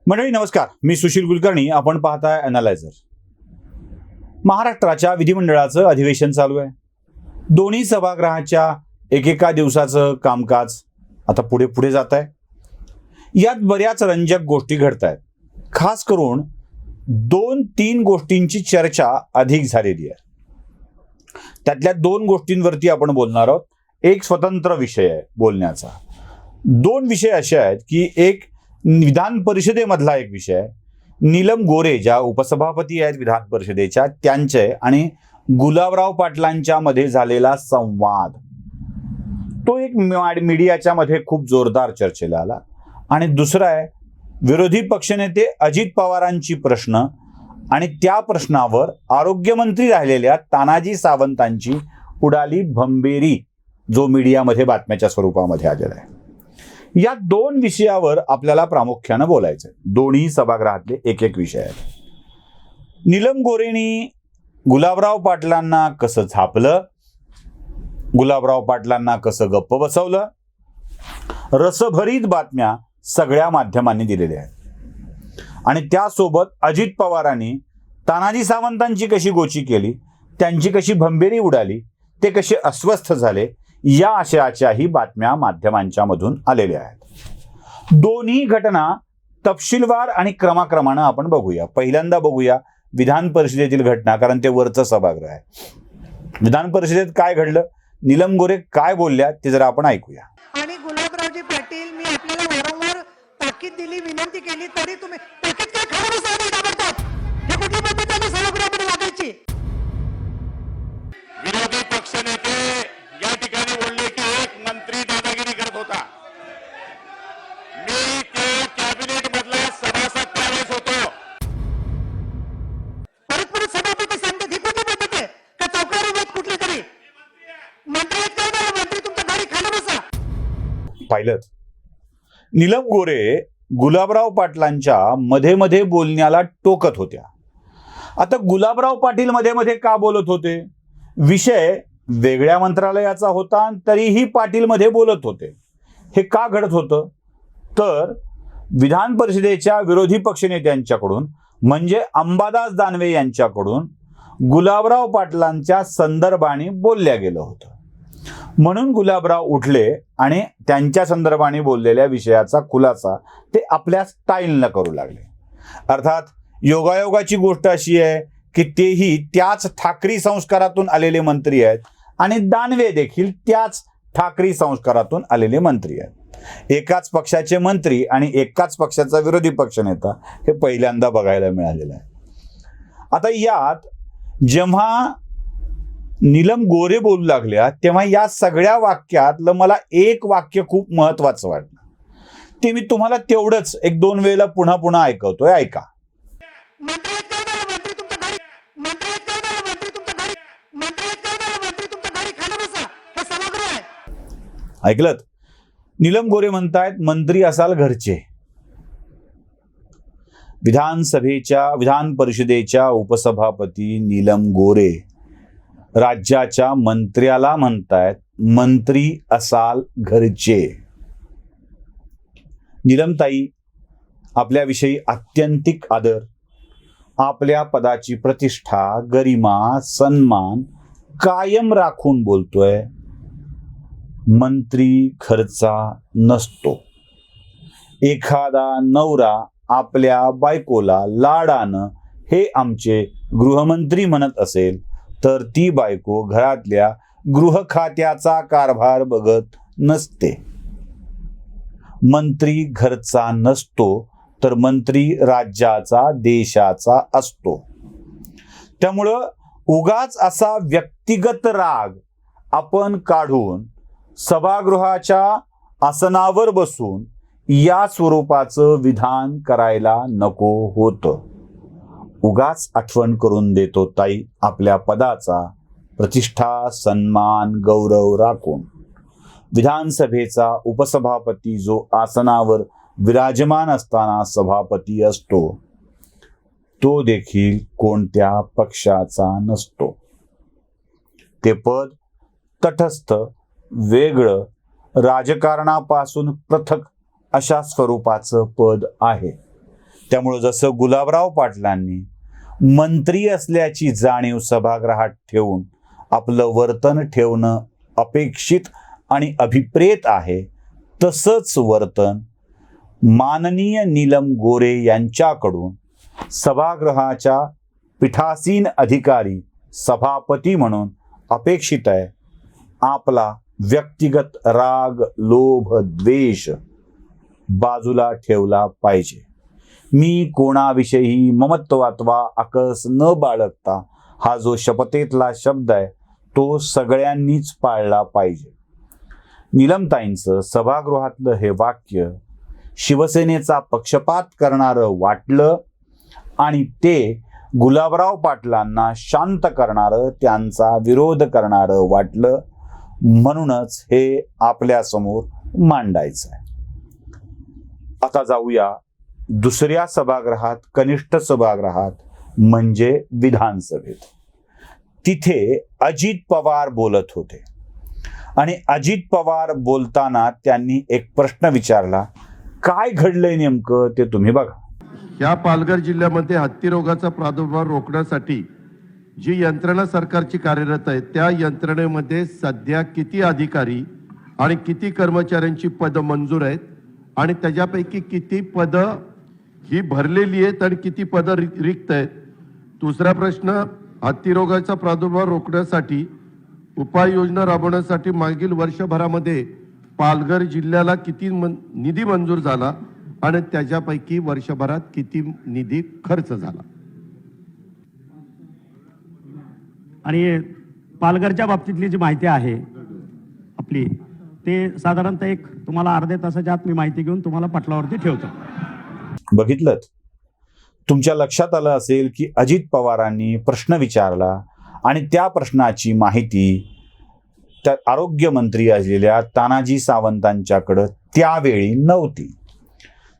मंडळी नमस्कार, मी सुशील कुलकर्णी. आपण पाहताय अॅनालायझर. महाराष्ट्राच्या विधिमंडळाचं अधिवेशन चालू आहे. दोन्ही सभागृहाच्या एकेका दिवसाचं कामकाज आता पुढे पुढे जात आहे. यात बऱ्याच रंजक गोष्टी घडत आहेत. खास करून 2-3 गोष्टींची चर्चा अधिक झालेली आहे. त्यातल्या 2 गोष्टींवरती आपण बोलणार आहोत. एक स्वतंत्र विषय आहे बोलण्याचा. 2 विषय असे आहेत की एक विधान परिषदेमधला एक विषय आहे. नीलम गोरे ज्या उपसभापती आहेत विधान परिषदेच्या, त्यांचे आणि गुलाबराव पाटलांच्या मध्ये झालेला संवाद, तो एक मीडियाच्या मध्ये खूप जोरदार चर्चेला आला. आणि दुसरा आहे विरोधी पक्षनेते अजित पवारांची प्रश्न आणि त्या प्रश्नावर आरोग्यमंत्री राहिलेल्या तानाजी सावंतांची उडाली भंबेरी, जो मीडियामध्ये बातम्याच्या स्वरूपामध्ये आलेला आहे. या 2 विषयावर आपल्याला प्रामुख्यानं बोलायचं आहे. दोन्ही सभागृहातले एक एक विषय आहेत. नीलम गोरेंनी गुलाबराव पाटलांना कसं झापलं, गुलाबराव पाटलांना कसं गप्प बसवलं, रसभरीत बातम्या सगळ्या माध्यमांनी दिलेल्या आहेत. आणि त्यासोबत अजित पवारांनी तानाजी सावंतांची कशी गोची केली, त्यांची कशी भंबेरी उडाली, ते कसे अस्वस्थ झाले, या आशयाच्याही बातम्या माध्यमांच्या मधून आलेल्या आहेत. दोन्ही घटना तपशीलवार आणि क्रमाक्रमानं आपण बघूया. पहिल्यांदा बघूया विधान परिषदेतील घटना, कारण ते वरचं सभागृह आहे. विधान परिषदेत काय घडलं, नीलम गोरे काय बोलल्या, ते जरा आपण ऐकूया. आणि गुलाबरावजी पाटील, मी आपल्याला वारंवार ताकीद दिली, विनंती केली, तरी तुम्ही ताकीद काय खरं नसतं ताबडतोब. हे कुठली पद्धत आहे सभागृहामध्ये वागायची? विरोधी पक्षनेते या ठिकाणी बोलले की एक मंत्री दादागिरी करत होता. मी त्या कॅबिनेट मधला सभासद त्यावेळेस होतो. परत परत सभापती सांगतात ही कुठली पद्धत आहे का? चौकार उभ्यात कुठली तरी मंत्री आहेत, काय झालं? मंत्री तुमच्या गाडी खाली बसा. पाहिलं, नीलम गोरे गुलाबराव पाटलांच्या मध्ये मध्ये बोलण्याला टोकत होत्या. आता गुलाबराव पाटील मध्ये मध्ये का बोलत होते? विषय वेगळ्या मंत्रालयाचा होता, तरीही पाटील मध्ये बोलत होते. हे का घडत होतं? तर विधान परिषदेच्या विरोधी पक्षनेत्यांच्याकडून, म्हणजे अंबादास दानवे यांच्याकडून गुलाबराव पाटलांच्या संदर्भाने बोलल्या गेलं होतं. म्हणून गुलाबराव उठले आणि त्यांच्या संदर्भाने बोललेल्या विषयाचा खुलासा ते आपल्या स्टाईलनं करू लागले. अर्थात योगायोगाची गोष्ट अशी आहे की तेही त्याच ठाकरी संस्कारातून आलेले मंत्री आहेत आणि दानवे देखील त्याच ठाकरी संस्कारातून आलेले मंत्री आहेत. एकाच पक्षाचे मंत्री आणि एकाच पक्षाचा विरोधी पक्षनेता हे पहिल्यांदा बघायला मिळालेलं आहे. आता यात जेव्हा नीलम गोरे बोलू लागल्या तेव्हा या सगळ्या वाक्यातलं मला एक वाक्य खूप महत्वाचं वाटलं. ते मी तुम्हाला तेवढंच 1-2 वेळेला पुन्हा पुन्हा ऐकवतोय, ऐका. मंत्री आहेत, काय झालं? मंत्री तुमच्या गाडी मंत्री आहेत, काय झालं? मंत्री तुमच्या गाडी मंत्री आहेत, काय झालं? मंत्री तुमच्या गाडी खाली बसा. हे सभागृह आहे. ऐकलत? नीलम गोरे म्हणतायत मंत्री असाल घरचे. विधान परिषदेच्या उपसभापती नीलम गोरे राज्याच्या मंत्र्याला म्हणतायत मंत्री असाल घरचे. नीलमताई आपल्याविषयी आत्यंतिक आदर, आपल्या पदाची प्रतिष्ठा, गरिमा, सन्मान कायम राखून बोलतोय. मंत्री खर्चा नसतो. एखादा नवरा आपल्या बायकोला लाडानं हे आमचे गृहमंत्री म्हणत असेल, तर ती बायको घरातल्या गृह खात्याचा कारभार बघत नसते. मंत्री घरचा नसतो, तर मंत्री राज्याचा, देशाचा असतो. त्यामुळं उगाच असा व्यक्तिगत राग आपण काढून सभागृहाच्या आसनावर बसून या स्वरूपाचं विधान करायला नको होतं. उगाच आठवण करून देतो ताई आपल्या पदाचा, प्रतिष्ठा, सन्मान, गौरव राखून. विधानसभेचा उपसभापती जो आसनावर विराजमान असताना सभापती असतो, तो देखील कोणत्या पक्षाचा नसतो. ते पद तटस्थ, वेगळं, राजकारणापासून पृथक अशा स्वरूपाचं पद आहे. त्यामुळं जसं गुलाबराव पाटलांनी मंत्री असल्याची जाणीव सभागृहात ठेवून आपलं वर्तन ठेवणं अपेक्षित आणि अभिप्रेत आहे, तसंच वर्तन माननीय नीलम गोरे यांच्याकडून सभागृहाच्या पीठासीन अधिकारी सभापती म्हणून अपेक्षित आहे. आपला व्यक्तिगत राग, लोभ, द्वेष बाजूला ठेवला पाहिजे. मी कोणाविषयी ममत्व अथवा आकस न बाळगता हा जो शपथेतला शब्द आहे तो सगळ्यांनीच पाळला पाहिजे. नीलमताईंचं सभागृहातलं हे वाक्य शिवसेनेचा पक्षपात करणारं वाटलं आणि ते गुलाबराव पाटलांना शांत करणारं, त्यांचा विरोध करणारं वाटलं. म्हणूनच हे आपल्यासमोर मांडायचं आहे. आता जाऊया दुसऱ्या सभागृहात, कनिष्ठ सभागृहात म्हणजे विधानसभेत. तिथे अजित पवार बोलत होते आणि अजित पवार बोलताना त्यांनी एक प्रश्न विचारला. काय घडलंय नेमकं ते तुम्ही बघा. या पालघर जिल्ह्यामध्ये हत्ती रोगाचा प्रादुर्भाव रोखण्यासाठी जी यंत्रणा सरकारची कार्यरत आहे त्या यंत्रणेमध्ये सध्या किती अधिकारी आणि किती कर्मचाऱ्यांची पदं मंजूर आहेत आणि त्याच्यापैकी किती पदं ही भरलेली आहेत आणि किती पदं रिक्त आहेत. दुसरा प्रश्न, हत्ती रोगाचा प्रादुर्भाव रोखण्यासाठी उपाययोजना राबवण्यासाठी मागील वर्षभरामध्ये पालघर जिल्ह्याला किती निधी मंजूर झाला आणि त्याच्यापैकी वर्षभरात किती निधी खर्च झाला. आणि पालघरच्या बाबतीतली जी माहिती आहे आपली, ते साधारणतः एक तुम्हाला अर्ध्या तासाच्या आत मी माहिती घेऊन तुम्हाला पटलावरती ठेवतो. बघितलं, तुमच्या लक्षात आलं असेल की अजित पवारांनी प्रश्न विचारला आणि त्या प्रश्नाची माहिती त्या आरोग्यमंत्री असलेल्या तानाजी सावंतांच्याकडं त्यावेळी नव्हती.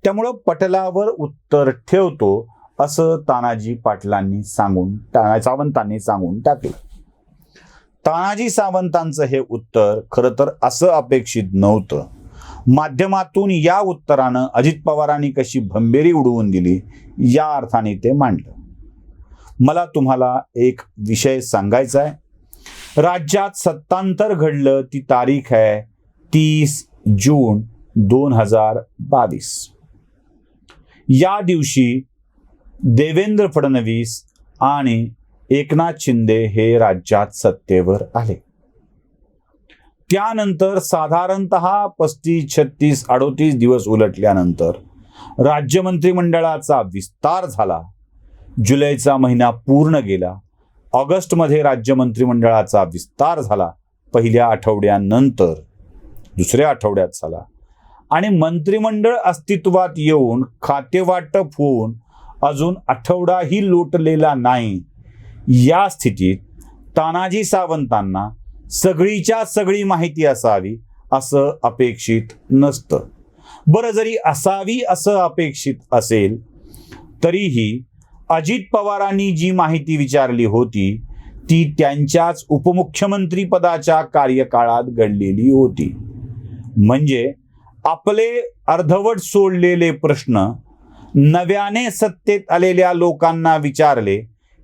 त्यामुळं पटलावर उत्तर ठेवतो असं सावंतांनी सांगून टाकलं. तानाजी सावंतांचं हे उत्तर खरं तर असं अपेक्षित नव्हतं. माध्यमातून या उत्तरानं अजित पवारांनी कशी भंबेरी उडवून दिली या अर्थाने ते मांडलं. मला तुम्हाला एक विषय सांगायचा आहे. राज्यात सत्तांतर घडलं, ती तारीख आहे 30 जून 2022. या दिवशी देवेंद्र फडणवीस आणि एकनाथ शिंदे हे राज्यात सत्तेवर आले. त्यानंतर साधारणतः 35, 36, 38 दिवस उलटल्यानंतर राज्य मंत्रिमंडळाचा विस्तार झाला. जुलैचा महिना पूर्ण गेला. ऑगस्टमध्ये राज्य मंत्रिमंडळाचा विस्तार झाला. पहिल्या आठवड्यानंतर दुसऱ्या आठवड्यात झाला आणि मंत्रिमंडळ अस्तित्वात येऊन खातेवाटप होऊन अजून आठवडाही लोटलेला नाही. या स्थितीत तानाजी सावंतांना सगळीच्या सगळी माहिती असावी असं अपेक्षित नसतं. बरं, जरी असावी असं अपेक्षित असेल तरीही अजित पवारांनी जी माहिती विचारली होती ती त्यांच्याच उपमुख्यमंत्री पदाच्या कार्यकाळात घडलेली होती. म्हणजे आपले अर्धवट सोडलेले प्रश्न नव्याने सत्तेत आलेल्या लोकांना विचारले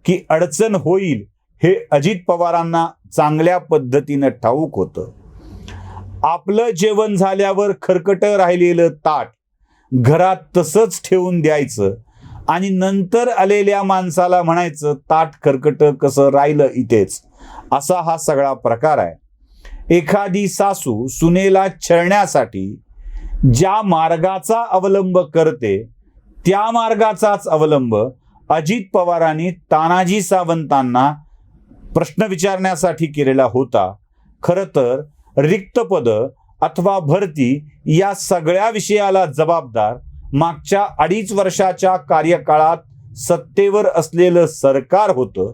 की अडचण होईल हे अजित पवारांना चांगल्या पद्धतीनं ठाऊक होतं. आपलं जेवण झाल्यावर खरकटं राहिलेलं ताट घरात तसंच ठेवून द्यायचं आणि नंतर आलेल्या माणसाला म्हणायचं ताट खरकटं कसं राहिलं इथेच, असा हा सगळा प्रकार आहे. एखादी सासू सुनेला छळण्यासाठी ज्या मार्गाचा अवलंब करते त्या मार्गाचाच अवलंब अजित पवारांनी तानाजी सावंतांना प्रश्न विचारण्यासाठी केलेला होता. खरं तर रिक्त पद अथवा भरती या सगळ्या विषयाला जबाबदार मागच्या 2.5 वर्षाच्या कार्यकाळात सत्तेवर असलेलं सरकार होतं.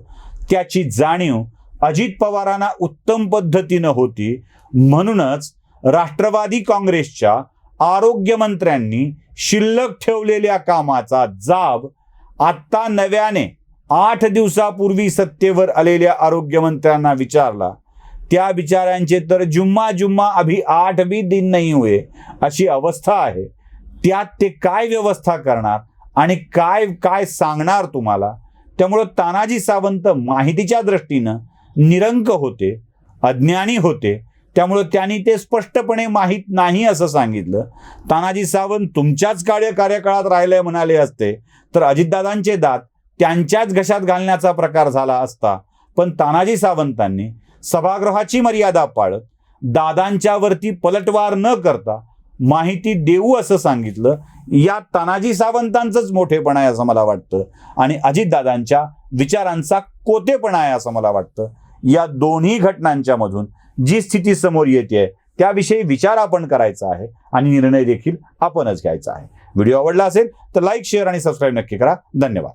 त्याची जाणीव अजित पवारांना उत्तम पद्धतीनं होती. म्हणूनच राष्ट्रवादी काँग्रेसच्या आरोग्यमंत्र्यांनी शिल्लक ठेवलेल्या कामाचा जाब आत्ता नव्याने 8 दिवसापूर्वी सत्तेवर आलेल्या आरोग्यमंत्र्यांना विचारला. त्या बिचाऱ्यांचे तर जुम्मा अभी 8 भी दिन नहीं हुए अशी अवस्था आहे. त्यात ते काय व्यवस्था करणार आणि काय काय सांगणार तुम्हाला. त्यामुळं तानाजी सावंत माहितीच्या दृष्टीनं निरंक होते, अज्ञानी होते. त्यामुळं त्यांनी ते स्पष्टपणे माहीत नाही असं सांगितलं. तानाजी सावंत तुमच्याच कार्यकाळात राहिले म्हणाले असते तर अजितदादांचे दात त्यांच्याच घशात घालण्याचा प्रकार झाला असता. पण तानाजी सावंतांनी सभागृहाची मर्यादा पाळत दादांच्या वरती पलटवार न करता माहिती देऊ असं सांगितलं. या तानाजी सावंतांचंच मोठेपणा आहे असं मला वाटतं आणि अजितदादांच्या विचारांचा कोतेपणा आहे असं मला वाटतं. या दोन्ही घटनांच्या मधून जी स्थिती समोर येते त्याविषयी विचार आपण करायचा आहे आणि निर्णय देखील आपणच घ्यायचा आहे. व्हिडिओ आवडला असेल तर लाईक, शेअर आणि सबस्क्राईब नक्की करा. धन्यवाद.